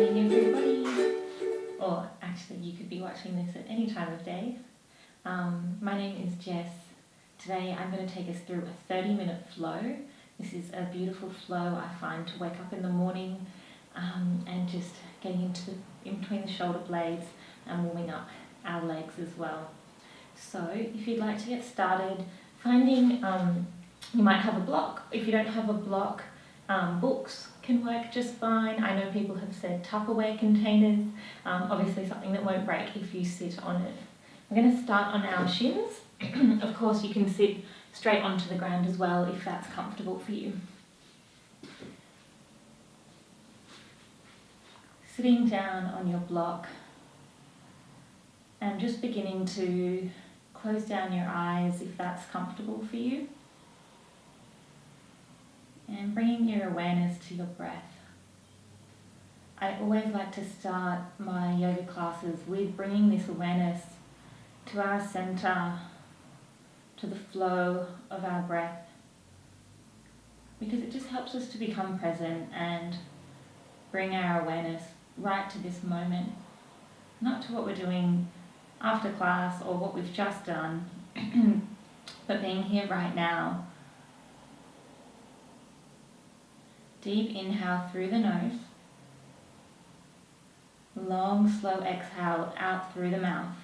morning, everybody. Or actually, you could be watching this at any time of day. My name is Jess. Today I'm going to take us through a 30-minute flow. This is a beautiful flow I find to wake up in the morning and just getting in between the shoulder blades and warming up our legs as well. So if you'd like to get started, finding you might have a block. If you don't have a block, books can work just fine. I know people have said Tupperware containers, obviously something that won't break if you sit on it. We're going to start on our shins. Of course, you can sit straight onto the ground as well if that's comfortable for you. Sitting down on your block and just beginning to close down your eyes if that's comfortable for you. And bringing your awareness to your breath. I always like to start my yoga classes with bringing this awareness to our center, to the flow of our breath, because it just helps us to become present and bring our awareness right to this moment, not to what we're doing after class or what we've just done, but being here right now. Deep inhale through the nose. Long, slow exhale out through the mouth.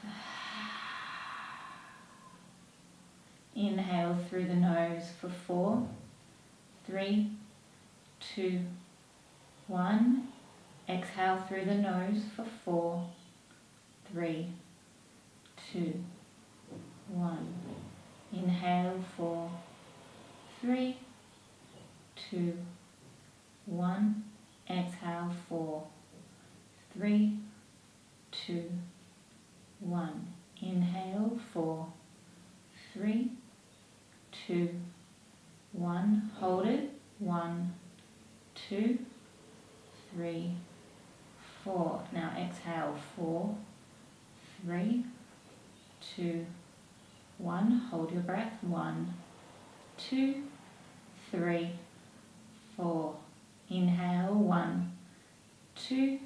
Inhale through the nose for 4, 3, 2, 1. Exhale through the nose for 4, 3, 2, 1. Inhale 4, 3, 2, 1. Exhale 4, 3, 2, 1. Inhale 4, 3, 2, 1. Hold it. 1, 2, 3, 4. Now exhale 4, 3, 2, 1. Hold your breath. 1, 2, 3, 4. Inhale 1, 2,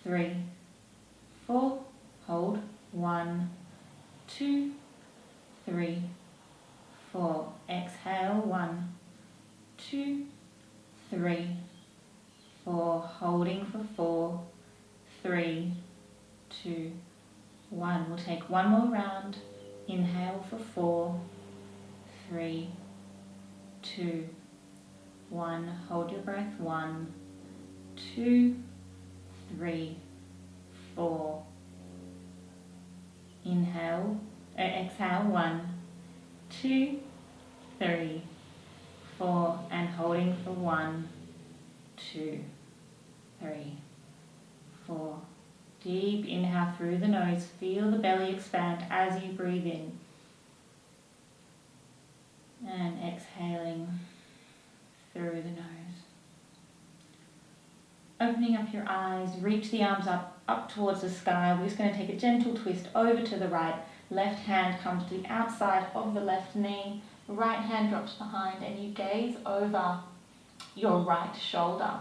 3, 4. Hold 1, 2, 3, 4. Exhale 1, 2, 3, 4. Holding for 4, 3, 2, 1. We'll take one more round. Inhale for 4, 3, 2, 1. Hold your breath. 1, 2, 3, 4. Exhale 1, 2, 3, 4, and holding for 1, 2, 3, 4. Deep inhale through the nose. Feel the belly expand as you breathe in. And exhaling through the nose. Opening up your eyes, reach the arms up towards the sky. We're just going to take a gentle twist over to the right. Left hand comes to the outside of the left knee. Right hand drops behind and you gaze over your right shoulder.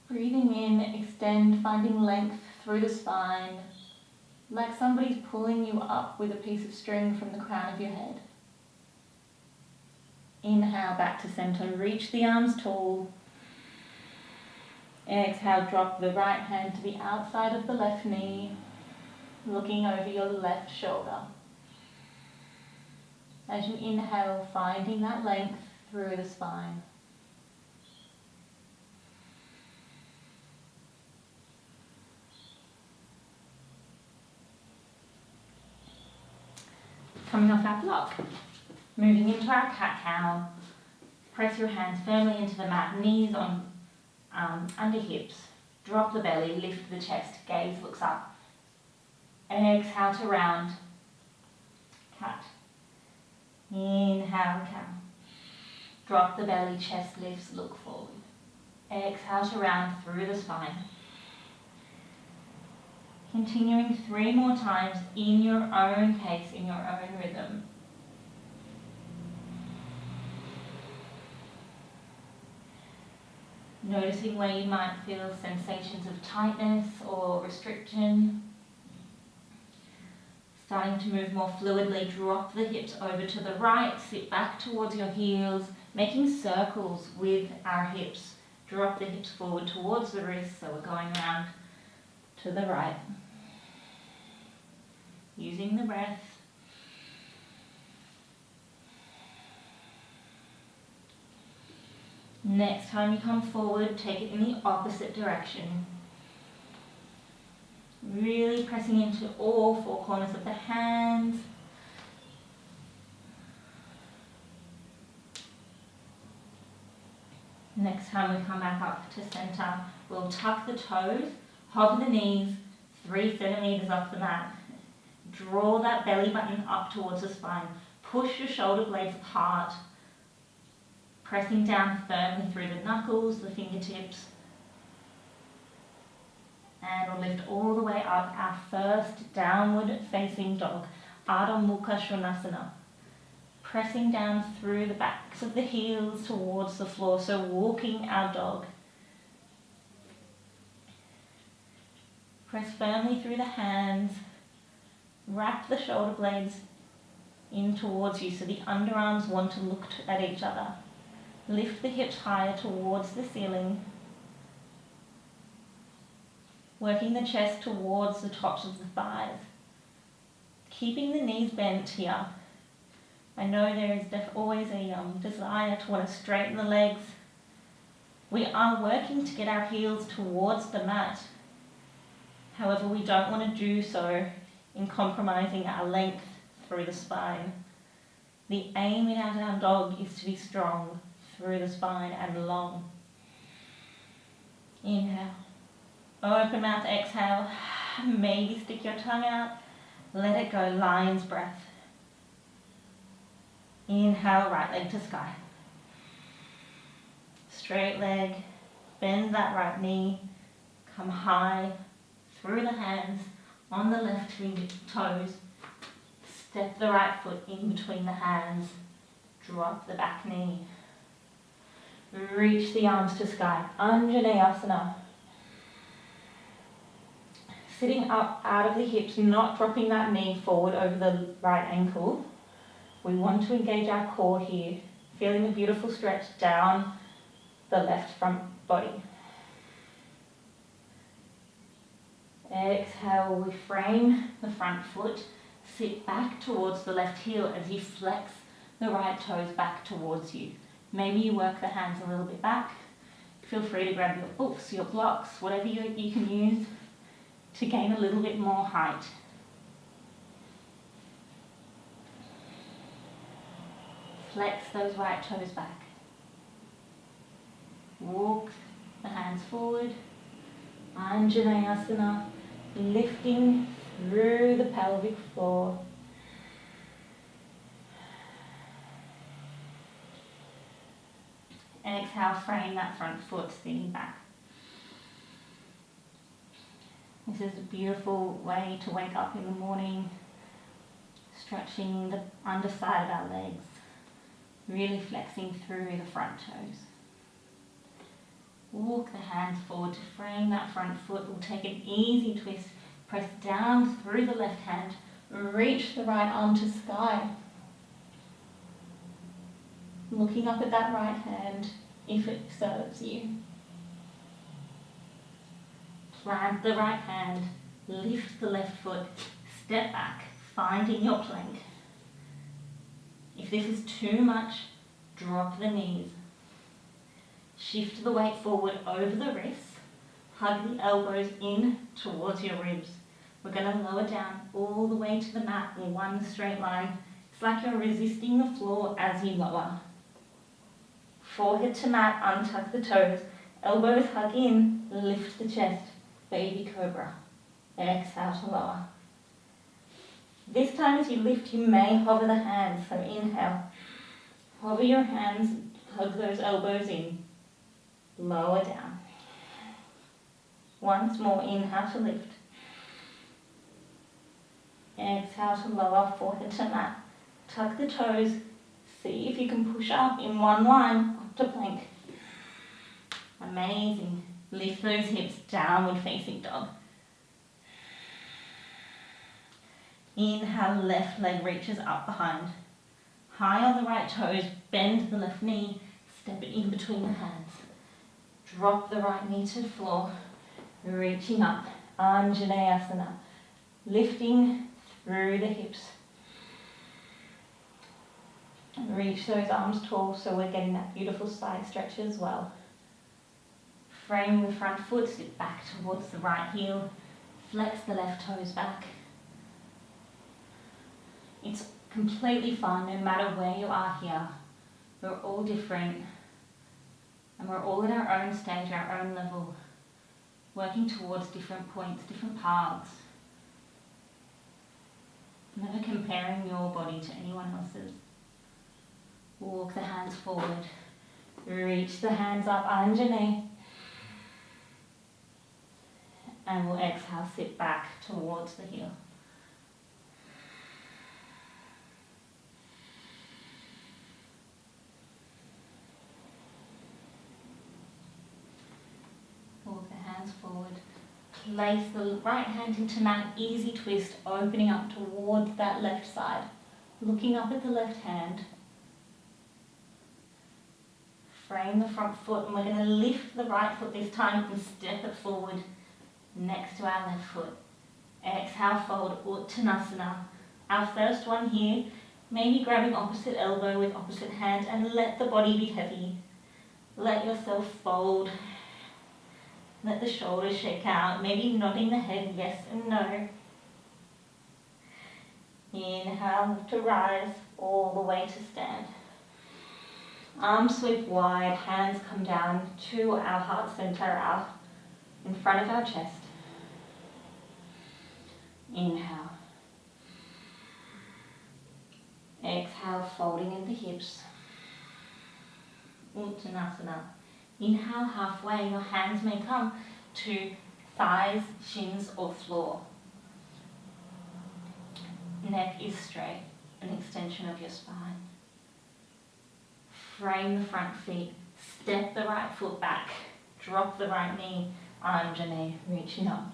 Breathing in, extend, finding length through the spine, like somebody's pulling you up with a piece of string from the crown of your head. Inhale back to center, reach the arms tall. Exhale, drop the right hand to the outside of the left knee, looking over your left shoulder. As you inhale, finding that length through the spine. Coming off our block, moving into our cat-cow. Press your hands firmly into the mat, knees on under hips. Drop the belly, lift the chest, gaze looks up. Exhale to round, cat. Inhale, cow. Drop the belly, chest lifts, look forward. Exhale to round through the spine. Continuing 3 more times in your own pace, in your own rhythm. Noticing where you might feel sensations of tightness or restriction. Starting to move more fluidly, drop the hips over to the right, sit back towards your heels, making circles with our hips. Drop the hips forward towards the wrists, so we're going around to the right. Using the breath. Next time you come forward, take it in the opposite direction. Really pressing into all four corners of the hands. Next time we come back up to center, we'll tuck the toes, hover the knees 3 centimeters off the mat. Draw that belly button up towards the spine. Push your shoulder blades apart. Pressing down firmly through the knuckles, the fingertips. And we'll lift all the way up our first downward facing dog, Ardha Mukha Svanasana. Pressing down through the backs of the heels towards the floor, so walking our dog. Press firmly through the hands. Wrap the shoulder blades in towards you so the underarms want to look at each other. Lift the hips higher towards the ceiling. Working the chest towards the tops of the thighs. Keeping the knees bent here. I know there is always a desire to want to straighten the legs. We are working to get our heels towards the mat. However, we don't want to do so in compromising our length through the spine. The aim in our down dog is to be strong through the spine and long. Inhale. Open mouth, exhale. Maybe stick your tongue out. Let it go, lion's breath. Inhale, right leg to sky. Straight leg, bend that right knee, come high through the hands on the left toes. Step the right foot in between the hands, drop the back knee. Reach the arms to sky, Anjaneyasana. Sitting up out of the hips, not dropping that knee forward over the right ankle. We want to engage our core here, feeling a beautiful stretch down the left front body. Exhale, we frame the front foot, sit back towards the left heel as you flex the right toes back towards you. Maybe you work the hands a little bit back. Feel free to grab your books, your blocks, whatever you can use to gain a little bit more height. Flex those right toes back. Walk the hands forward. Anjaneyasana, lifting through the pelvic floor. Exhale, frame that front foot, sitting back. This is a beautiful way to wake up in the morning, stretching the underside of our legs, really flexing through the front toes. Walk the hands forward to frame that front foot. We'll take an easy twist, press down through the left hand, reach the right arm to sky. Looking up at that right hand if it serves you. Plant the right hand, lift the left foot, step back, finding your plank. If this is too much, drop the knees. Shift the weight forward over the wrists, hug the elbows in towards your ribs. We're going to lower down all the way to the mat in one straight line. It's like you're resisting the floor as you lower. Forehead to mat, untuck the toes, elbows hug in, lift the chest, baby cobra. Exhale to lower. This time as you lift, you may hover the hands, so inhale. Hover your hands, hug those elbows in, lower down. Once more, inhale to lift. Exhale to lower, forehead to mat. Tuck the toes, see if you can push up in one line, up to plank. Amazing. Lift those hips, downward facing dog. Inhale, left leg reaches up behind. High on the right toes, bend the left knee, step it in between the hands. Drop the right knee to the floor, reaching up, Anjaneyasana, lifting through the hips. Reach those arms tall so we're getting that beautiful side stretch as well. Frame the front foot, sit back towards the right heel, flex the left toes back. It's completely fine no matter where you are here. We're all different and we're all at our own stage, our own level, working towards different points, different paths. Never comparing your body to anyone else's. Walk the hands forward. Reach the hands up, Anjane. And we'll exhale, sit back towards the heel. Walk the hands forward. Place the right hand into mat, easy twist, opening up towards that left side. Looking up at the left hand. Frame the front foot and we're going to lift the right foot this time and step it forward next to our left foot. Exhale, fold, Uttanasana. Our first one here, maybe grabbing opposite elbow with opposite hand and let the body be heavy. Let yourself fold. Let the shoulders shake out, maybe nodding the head yes and no. Inhale to rise all the way to stand. Arms sweep wide, hands come down to our heart center, out in front of our chest. Inhale. Exhale, folding in the hips. Uttanasana. Inhale halfway, your hands may come to thighs, shins or floor. Neck is straight, an extension of your spine. Frame the front feet, step the right foot back, drop the right knee, Anjane, reaching up.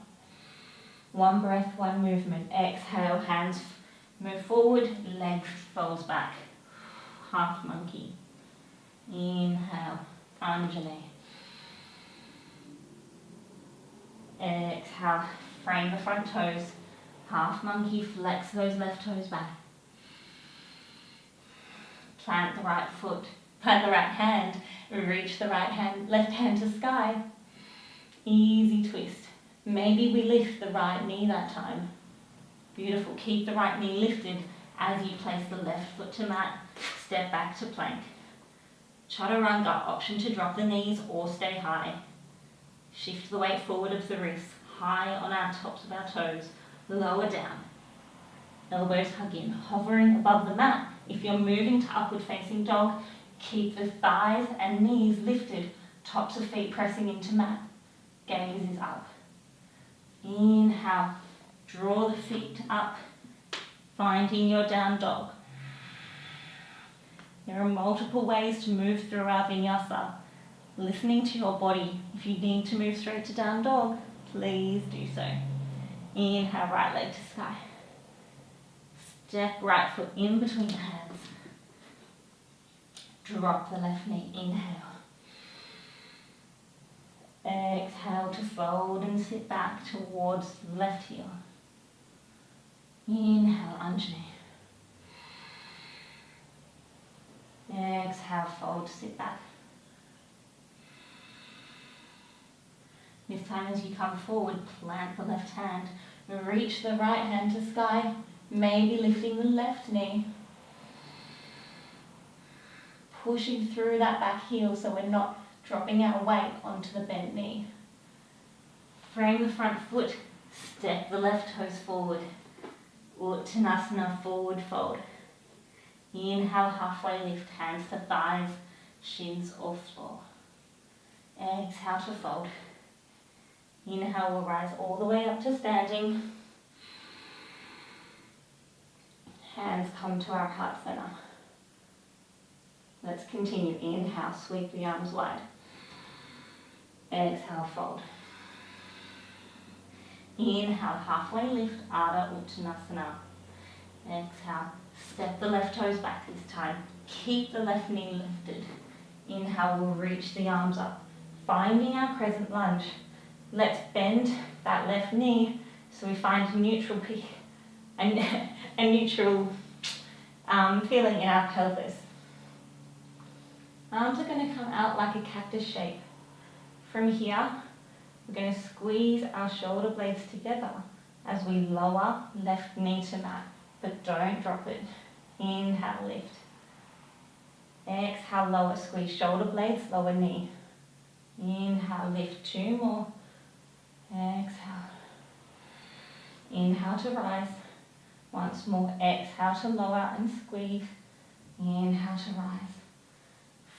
One breath, one movement. Exhale, hands move forward, leg folds back. Half monkey. Inhale, Anjane. Exhale, frame the front toes. Half monkey, flex those left toes back. Plant the right foot. Plant the right hand, reach the left hand to sky. Easy twist. Maybe we lift the right knee that time. Beautiful. Keep the right knee lifted as you place the left foot to mat. Step back to plank. Chaturanga, option to drop the knees or stay high. Shift the weight forward of the wrists, high on our tops of our toes, lower down. Elbows hug in, hovering above the mat. If you're moving to upward facing dog, keep the thighs and knees lifted, tops of feet pressing into mat. Gaze is up. Inhale, draw the feet up, finding your down dog. There are multiple ways to move through our vinyasa. Listening to your body. If you need to move straight to down dog, please do so. Inhale, right leg to sky. Step right foot in between the hands. Drop the left knee, inhale. Exhale to fold and sit back towards the left heel. Inhale, Anjane. Exhale, fold, sit back. This time as you come forward, plant the left hand. Reach the right hand to sky, maybe lifting the left knee. Pushing through that back heel so we're not dropping our weight onto the bent knee. Frame the front foot, step the left toes forward. Uttanasana, forward fold. Inhale, halfway lift, hands to thighs, shins or floor. Exhale to fold. Inhale, we'll rise all the way up to standing. Hands come to our heart center. Let's continue. Inhale, sweep the arms wide. Exhale, fold. Inhale, halfway lift, Ardha Uttanasana. Exhale, step the left toes back this time. Keep the left knee lifted. Inhale, we'll reach the arms up. Finding our crescent lunge. Let's bend that left knee so we find neutral a neutral feeling in our pelvis. Arms are going to come out like a cactus shape. From here, we're going to squeeze our shoulder blades together as we lower left knee to mat, but don't drop it. Inhale, lift. Exhale, lower, squeeze shoulder blades, lower knee. Inhale, lift, 2 more. Exhale. Inhale to rise. Once more, exhale to lower and squeeze. Inhale to rise.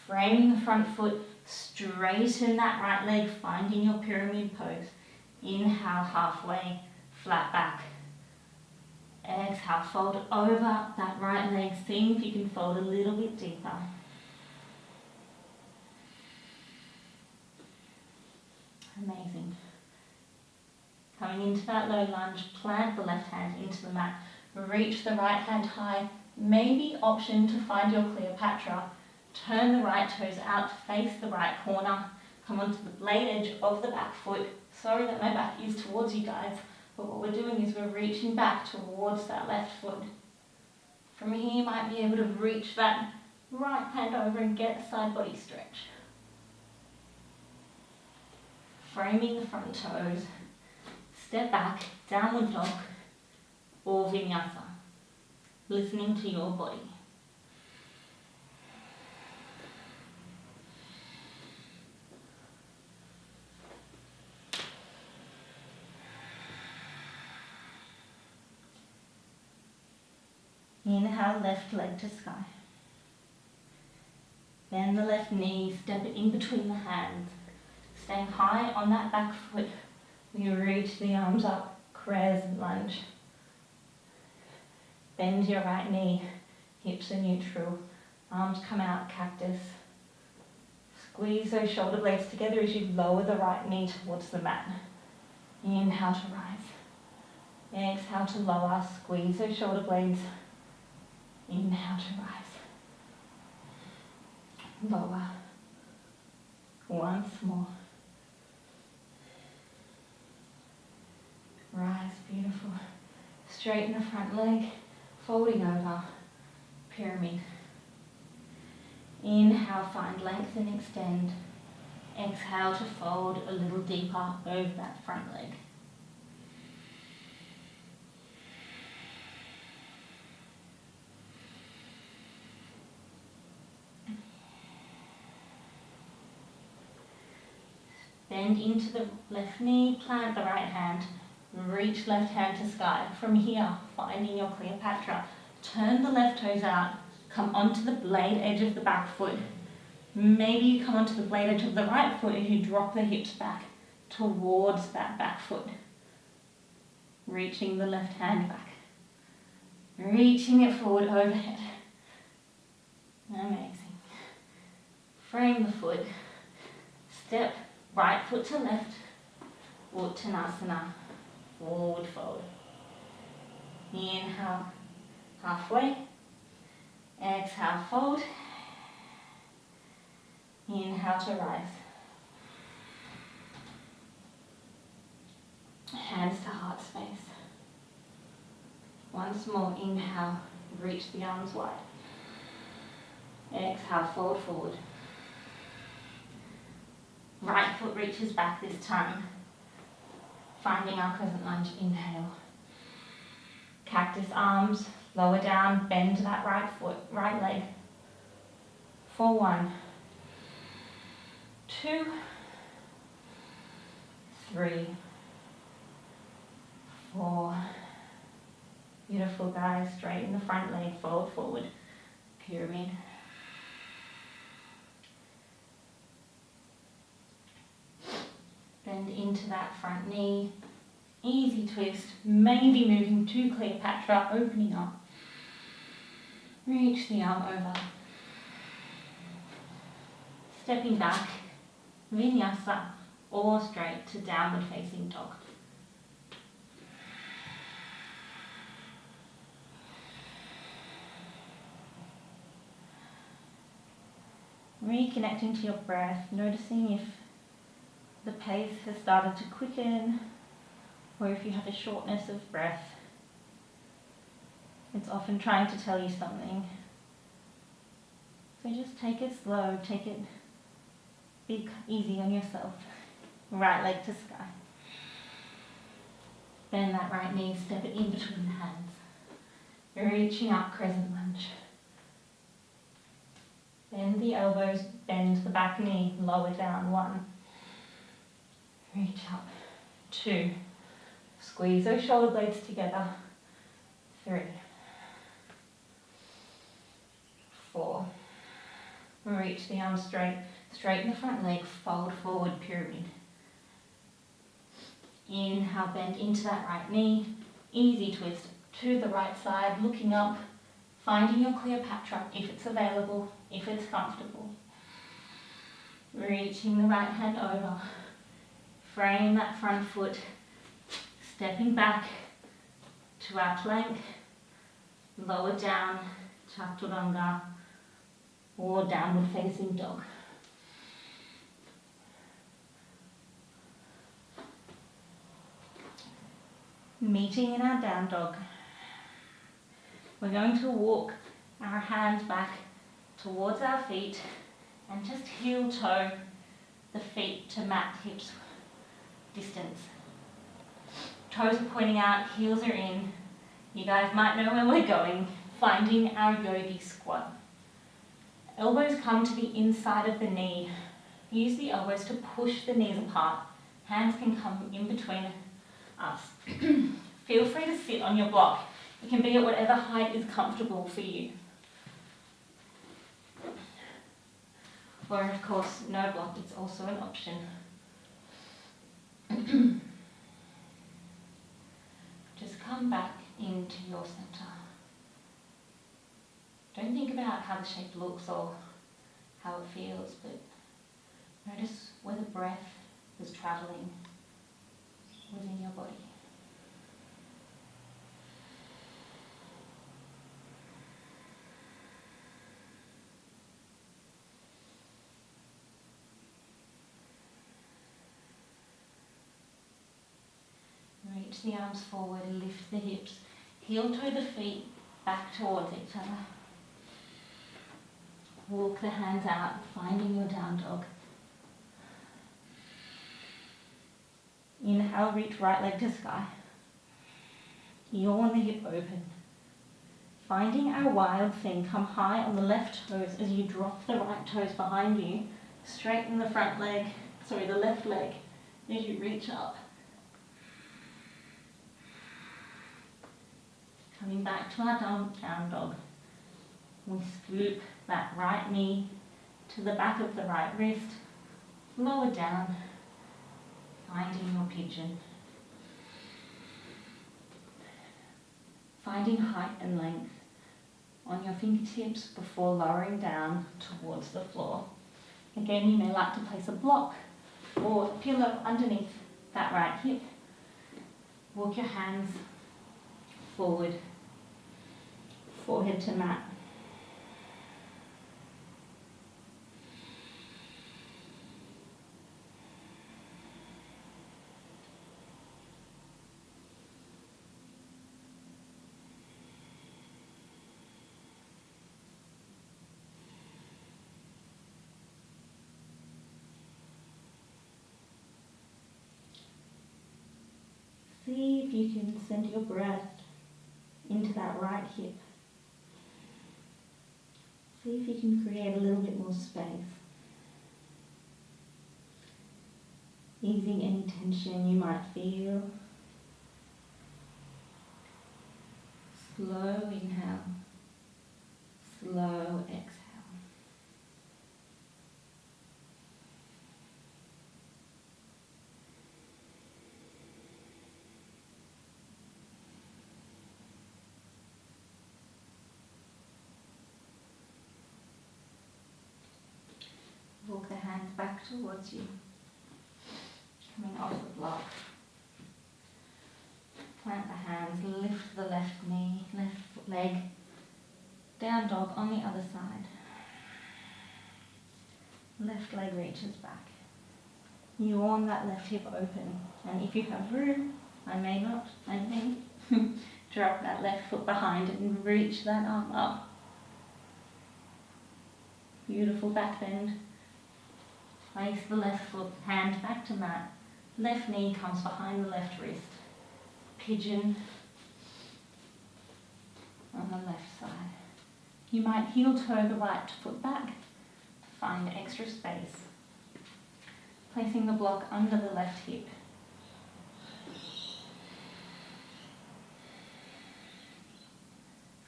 Framing the front foot, straighten that right leg, finding your pyramid pose. Inhale, halfway, flat back. Exhale, fold over that right leg, seeing if you can fold a little bit deeper. Amazing. Coming into that low lunge, plant the left hand into the mat. Reach the right hand high. Maybe option to find your Cleopatra. Turn the right toes out to face the right corner. Come onto the blade edge of the back foot. Sorry that my back is towards you guys, but what we're doing is we're reaching back towards that left foot. From here you might be able to reach that right hand over and get a side body stretch. Framing the front toes. Step back, downward dog, or vinyasa. Listening to your body. Inhale, left leg to sky. Bend the left knee, step it in between the hands. Staying high on that back foot. You reach the arms up, crescent lunge. Bend your right knee, hips are neutral. Arms come out, cactus. Squeeze those shoulder blades together as you lower the right knee towards the mat. Inhale to rise. Exhale to lower, squeeze those shoulder blades. Inhale to rise. Lower. Once more. Rise, beautiful. Straighten the front leg, folding over, pyramid. Inhale, find length and extend. Exhale to fold a little deeper over that front leg. Bend into the left knee, plant the right hand, reach left hand to sky. From here, finding your Cleopatra, turn the left toes out, come onto the blade edge of the back foot. Maybe you come onto the blade edge of the right foot as you drop the hips back towards that back foot. Reaching the left hand back. Reaching it forward overhead. Amazing. Frame the foot. Step right foot to left. Uttanasana. Forward fold. Inhale, halfway. Exhale, fold. Inhale to rise. Hands to heart space. Once more, inhale, reach the arms wide. Exhale, fold forward. Right foot reaches back this time. Finding our crescent lunge, inhale. Cactus arms, lower down, bend that right foot, right leg. For 1, 2, 3, 4. Beautiful, guys. Straighten the front leg, fold forward, pyramid. Bend into that front knee. Easy twist, maybe moving to Cleopatra, opening up. Reach the arm over. Stepping back, vinyasa, or straight to downward facing dog. Reconnecting to your breath, noticing if the pace has started to quicken or if you have a shortness of breath. It's often trying to tell you something. So just take it slow, be easy on yourself. Right leg to sky. Bend that right knee, step it in between the hands. Reaching up, crescent lunge. Bend the elbows, bend the back knee, lower down, 1. Reach up, 2. Squeeze those shoulder blades together, 3. 4. Reach the arms straight, straighten the front leg, fold forward, pyramid. Inhale, bend into that right knee, easy twist to the right side, looking up, finding your Cleopatra if it's available, if it's comfortable. Reaching the right hand over, frame that front foot, stepping back to our plank, lower down, chaturanga, or downward facing dog. Meeting in our down dog. We're going to walk our hands back towards our feet and just heel toe the feet to mat hips distance. Toes are pointing out, heels are in. You guys might know where we're going. Finding our yogi squat. Elbows come to the inside of the knee. Use the elbows to push the knees apart. Hands can come in between us. Feel free to sit on your block. It can be at whatever height is comfortable for you. Or of course, no block, it's also an option. Just come back into your center. Don't think about how the shape looks or how it feels, but notice where the breath is traveling within your body. Reach the arms forward, lift the hips, heel toe the feet back towards each other. Walk the hands out, finding your down dog. Inhale, reach right leg to sky. Yawn the hip open. Finding our wild thing, come high on the left toes as you drop the right toes behind you. Straighten the the left leg as you reach up. Coming back to our down dog. We scoop that right knee to the back of the right wrist, lower down, finding your pigeon. Finding height and length on your fingertips before lowering down towards the floor. Again, you may like to place a block or a pillow underneath that right hip. Walk your hands forward, forehead to mat. See if you can send your breath into that right hip. See if you can create a little bit more space. Easing any tension you might feel. Slow inhale, slow exhale. Walk the hands back towards you. Coming off the block. Plant the hands, lift the left knee, left leg. Down dog on the other side. Left leg reaches back. Yawn that left hip open. And if you have room, I may drop that left foot behind and reach that arm up. Beautiful back bend. Place the left foot, hand back to mat. Left knee comes behind the left wrist. Pigeon on the left side. You might heel toe the right foot back to find extra space. Placing the block under the left hip.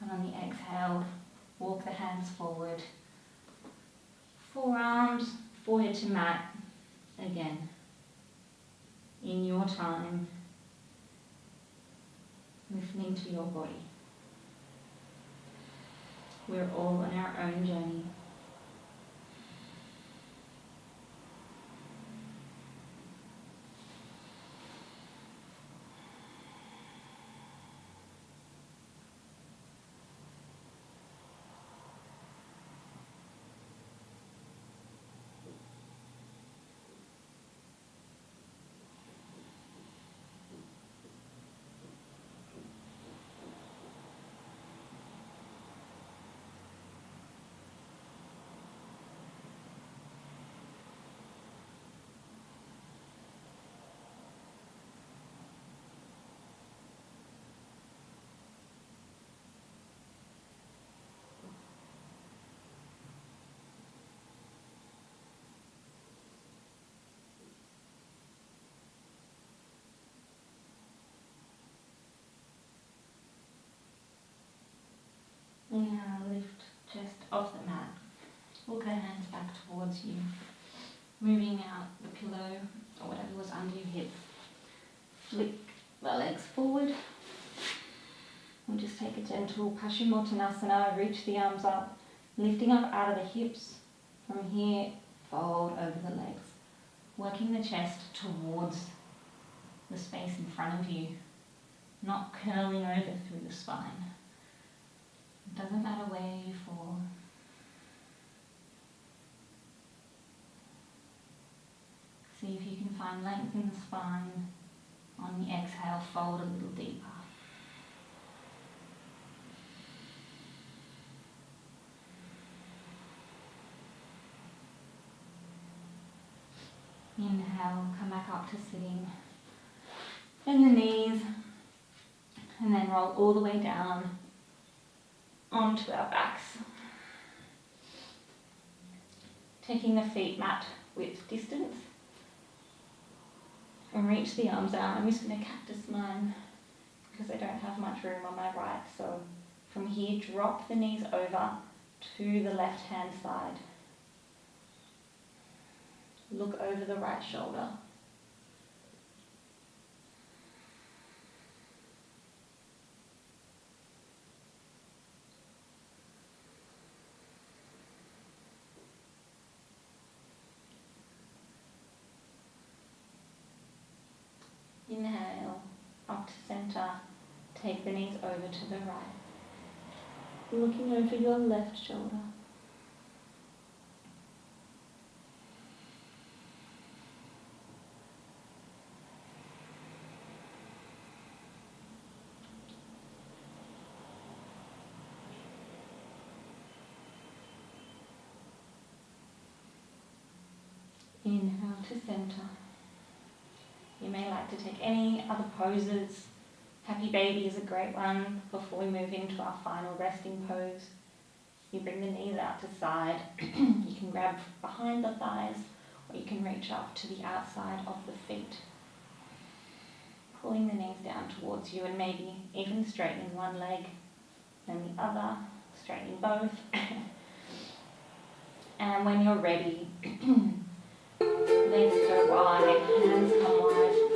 And on the exhale, walk the hands forward. Forearms, forehead to mat. Again, in your time, listening to your body. We're all on our own journey. Now lift chest off the mat. Walk the hands back towards you. Moving out the pillow or whatever was under your hip. Flick the legs forward. And just take a gentle Paschimottanasana. Reach the arms up. Lifting up out of the hips. From here, fold over the legs. Working the chest towards the space in front of you. Not curling over through the spine. It doesn't matter where you fall. See if you can find length in the spine. On the exhale, fold a little deeper. Inhale, come back up to sitting. Bend the knees. And then roll all the way down onto our backs. Taking the feet mat width distance. And reach the arms out. I'm just going to cactus mine because I don't have much room on my right. So from here, drop the knees over to the left hand side. Look over the right shoulder. Inhale, up to center. Take the knees over to the right. Looking over your left shoulder. Inhale to center. You may like to take any other poses. Happy baby is a great one before we move into our final resting pose. You bring the knees out to side. You can grab behind the thighs or you can reach up to the outside of the feet. Pulling the knees down towards you and maybe even straightening one leg, then the other, straightening both. And when you're ready, legs go wide, hands come wide.